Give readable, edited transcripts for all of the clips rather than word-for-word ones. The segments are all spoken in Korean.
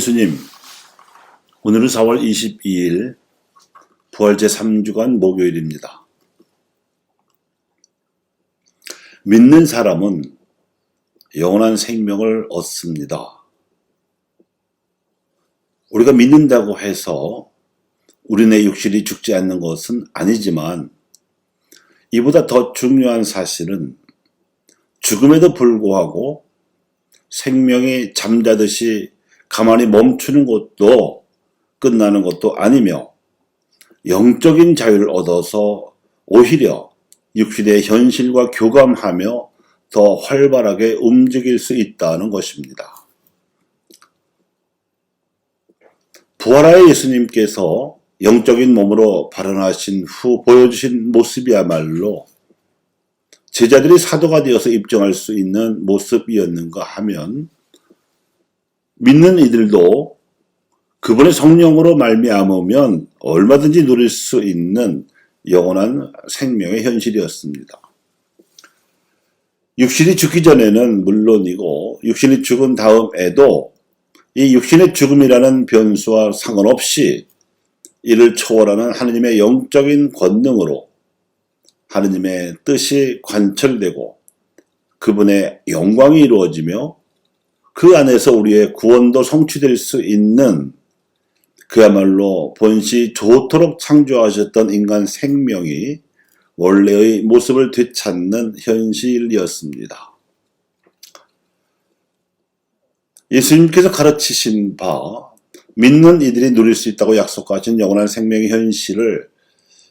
예수님, 오늘은 4월 22일 부활 제3주간 목요일입니다. 믿는 사람은 영원한 생명을 얻습니다. 우리가 믿는다고 해서 우리네 육신이 죽지 않는 것은 아니지만 이보다 더 중요한 사실은 죽음에도 불구하고 생명이 잠자듯이 가만히 멈추는 것도 끝나는 것도 아니며 영적인 자유를 얻어서 오히려 육신의 현실과 교감하며 더 활발하게 움직일 수 있다는 것입니다. 부활하의 예수님께서 영적인 몸으로 발현하신 후 보여주신 모습이야말로 제자들이 사도가 되어서 입증할 수 있는 모습이었는가 하면 믿는 이들도 그분의 성령으로 말미암으면 얼마든지 누릴 수 있는 영원한 생명의 현실이었습니다. 육신이 죽기 전에는 물론이고 육신이 죽은 다음에도 이 육신의 죽음이라는 변수와 상관없이 이를 초월하는 하느님의 영적인 권능으로 하느님의 뜻이 관철되고 그분의 영광이 이루어지며 그 안에서 우리의 구원도 성취될 수 있는 그야말로 본시 좋도록 창조하셨던 인간 생명이 원래의 모습을 되찾는 현실이었습니다. 예수님께서 가르치신 바 믿는 이들이 누릴 수 있다고 약속하신 영원한 생명의 현실을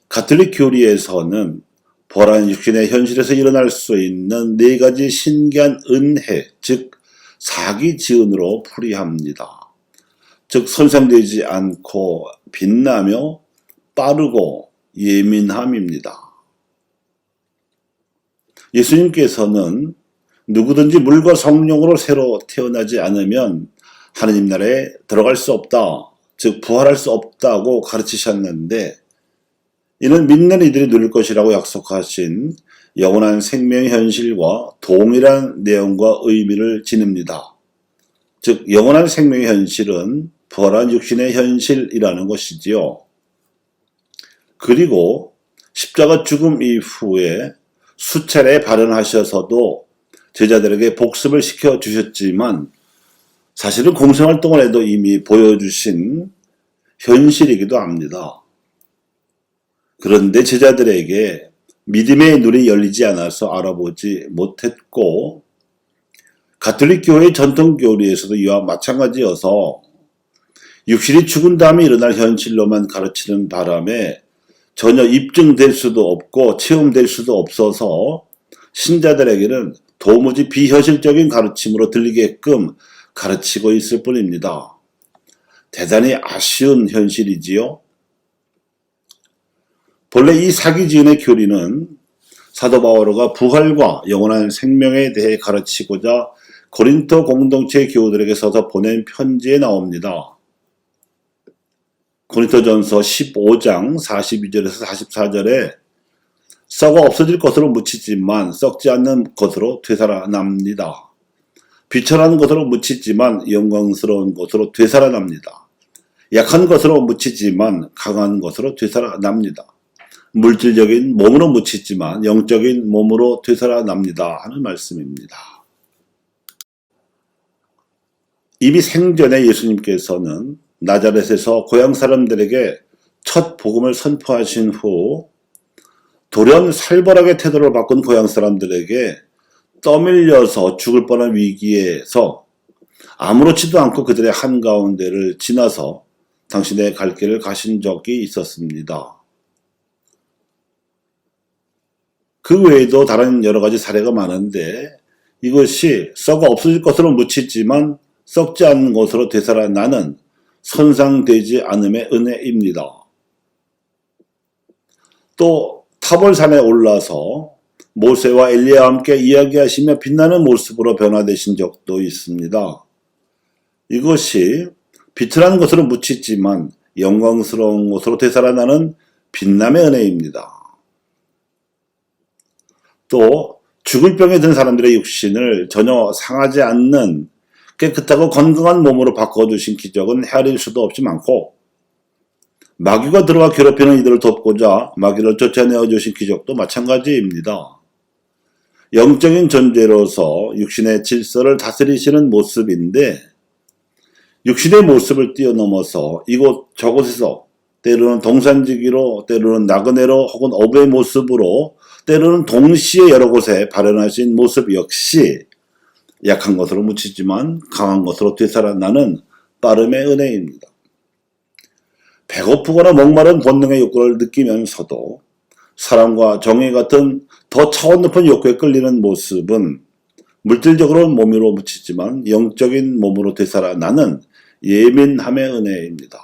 가톨릭 교리에서는 부활한 육신의 현실에서 일어날 수 있는 네 가지 신기한 은혜, 즉 사기지은으로 풀이합니다. 즉 손상되지 않고 빛나며 빠르고 예민함입니다. 예수님께서는 누구든지 물과 성령으로 새로 태어나지 않으면 하느님 나라에 들어갈 수 없다, 즉 부활할 수 없다고 가르치셨는데 이는 믿는 이들이 누릴 것이라고 약속하신 영원한 생명의 현실과 동일한 내용과 의미를 지닙니다. 즉 영원한 생명의 현실은 부활한 육신의 현실이라는 것이지요. 그리고 십자가 죽음 이후에 수차례 발현하셔서도 제자들에게 복습을 시켜주셨지만 사실은 공생활동을 해도 이미 보여주신 현실이기도 합니다. 그런데 제자들에게 믿음의 눈이 열리지 않아서 알아보지 못했고 가톨릭 교회의 전통 교리에서도 이와 마찬가지여서 육신이 죽은 다음에 일어날 현실로만 가르치는 바람에 전혀 입증될 수도 없고 체험될 수도 없어서 신자들에게는 도무지 비현실적인 가르침으로 들리게끔 가르치고 있을 뿐입니다. 대단히 아쉬운 현실이지요. 본래 이 사기지은의 교리는 사도 바오로가 부활과 영원한 생명에 대해 가르치고자 고린토 공동체 교우들에게 써서 보낸 편지에 나옵니다. 고린토전서 15장 42절에서 44절에 썩어 없어질 것으로 묻히지만 썩지 않는 것으로 되살아납니다. 비천한 것으로 묻히지만 영광스러운 것으로 되살아납니다. 약한 것으로 묻히지만 강한 것으로 되살아납니다. 물질적인 몸으로 묻히지만 영적인 몸으로 되살아납니다 하는 말씀입니다. 이미 생전에 예수님께서는 나자렛에서 고향 사람들에게 첫 복음을 선포하신 후 돌연 살벌하게 태도를 바꾼 고향 사람들에게 떠밀려서 죽을 뻔한 위기에서 아무렇지도 않고 그들의 한가운데를 지나서 당신의 갈 길을 가신 적이 있었습니다. 그 외에도 다른 여러 가지 사례가 많은데 이것이 썩어 없어질 것으로 묻히지만 썩지 않는 것으로 되살아나는 손상되지 않음의 은혜입니다. 또 타볼산에 올라서 모세와 엘리야와 함께 이야기하시며 빛나는 모습으로 변화되신 적도 있습니다. 이것이 비틀한 것으로 묻히지만 영광스러운 것으로 되살아나는 빛남의 은혜입니다. 또 죽을 병에 든 사람들의 육신을 전혀 상하지 않는 깨끗하고 건강한 몸으로 바꿔주신 기적은 헤아릴 수도 없이 많고, 마귀가 들어와 괴롭히는 이들을 돕고자 마귀를 쫓아내어 주신 기적도 마찬가지입니다. 영적인 존재로서 육신의 질서를 다스리시는 모습인데, 육신의 모습을 뛰어넘어서 이곳 저곳에서 때로는 동산지기로, 때로는 나그네로, 혹은 어부의 모습으로, 때로는 동시에 여러 곳에 발현하신 모습 역시 약한 것으로 묻히지만 강한 것으로 되살아나는 빠름의 은혜입니다. 배고프거나 목마른 본능의 욕구를 느끼면서도 사랑과 정의 같은 더 차원 높은 욕구에 끌리는 모습은 물질적으로는 몸으로 묻히지만 영적인 몸으로 되살아나는 예민함의 은혜입니다.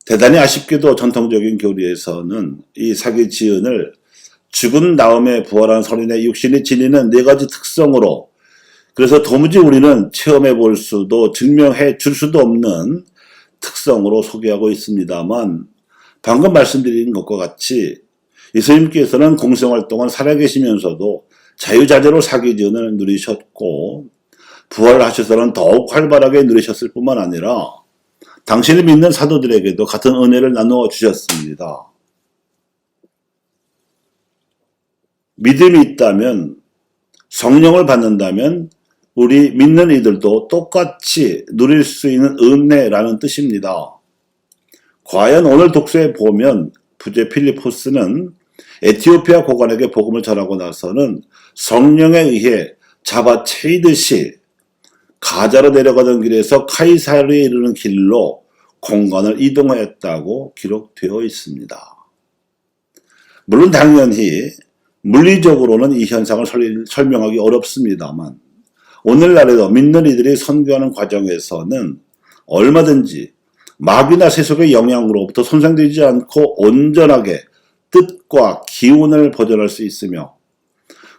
대단히 아쉽게도 전통적인 교리에서는 이 사기 지은을 죽은 다음에 부활한 성인의 육신이 지니는 네 가지 특성으로, 그래서 도무지 우리는 체험해 볼 수도 증명해 줄 수도 없는 특성으로 소개하고 있습니다만, 방금 말씀드린 것과 같이 예수님께서는 공생활 동안 살아계시면서도 자유자재로 사기 지은을 누리셨고, 부활하셔서는 더욱 활발하게 누리셨을 뿐만 아니라 당신을 믿는 사도들에게도 같은 은혜를 나누어 주셨습니다. 믿음이 있다면, 성령을 받는다면 우리 믿는 이들도 똑같이 누릴 수 있는 은혜라는 뜻입니다. 과연 오늘 독서에 보면 부제 필리포스는 에티오피아 고관에게 복음을 전하고 나서는 성령에 의해 잡아채이듯이 가자로 내려가던 길에서 카이사르에 이르는 길로 공간을 이동하였다고 기록되어 있습니다. 물론 당연히 물리적으로는 이 현상을 설명하기 어렵습니다만, 오늘날에도 믿는 이들이 선교하는 과정에서는 얼마든지 마귀나 세속의 영향으로부터 손상되지 않고 온전하게 뜻과 기운을 보존할 수 있으며,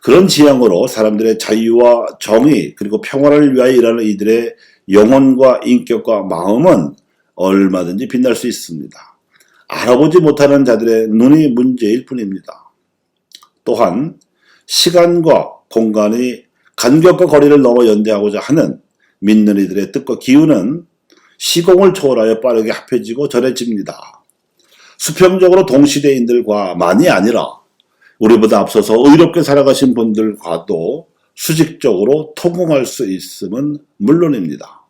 그런 지향으로 사람들의 자유와 정의 그리고 평화를 위하여 일하는 이들의 영혼과 인격과 마음은 얼마든지 빛날 수 있습니다. 알아보지 못하는 자들의 눈이 문제일 뿐입니다. 또한 시간과 공간이 간격과 거리를 넘어 연대하고자 하는 믿는 이들의 뜻과 기운은 시공을 초월하여 빠르게 합해지고 전해집니다. 수평적으로 동시대인들과 만이 아니라 우리보다 앞서서 의롭게 살아가신 분들과도 수직적으로 통공할 수 있음은 물론입니다.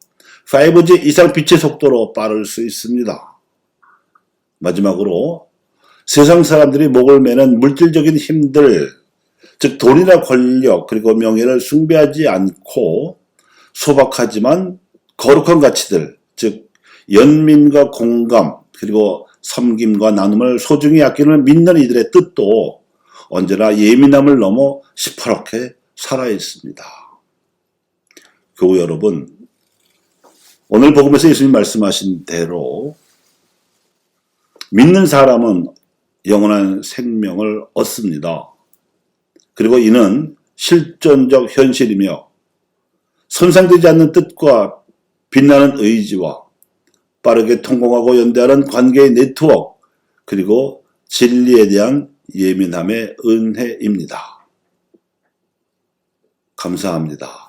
5G 이상 빛의 속도로 빠를 수 있습니다. 마지막으로 세상 사람들이 목을 매는 물질적인 힘들, 즉 돈이나 권력 그리고 명예를 숭배하지 않고 소박하지만 거룩한 가치들, 즉 연민과 공감 그리고 섬김과 나눔을 소중히 아끼는 믿는 이들의 뜻도 언제나 예민함을 넘어 시퍼렇게 살아있습니다. 교우 여러분, 오늘 복음에서 예수님 말씀하신 대로 믿는 사람은 영원한 생명을 얻습니다. 그리고 이는 실존적 현실이며 손상되지 않는 뜻과 빛나는 의지와 빠르게 통공하고 연대하는 관계의 네트워크, 그리고 진리에 대한 예민함의 은혜입니다. 감사합니다.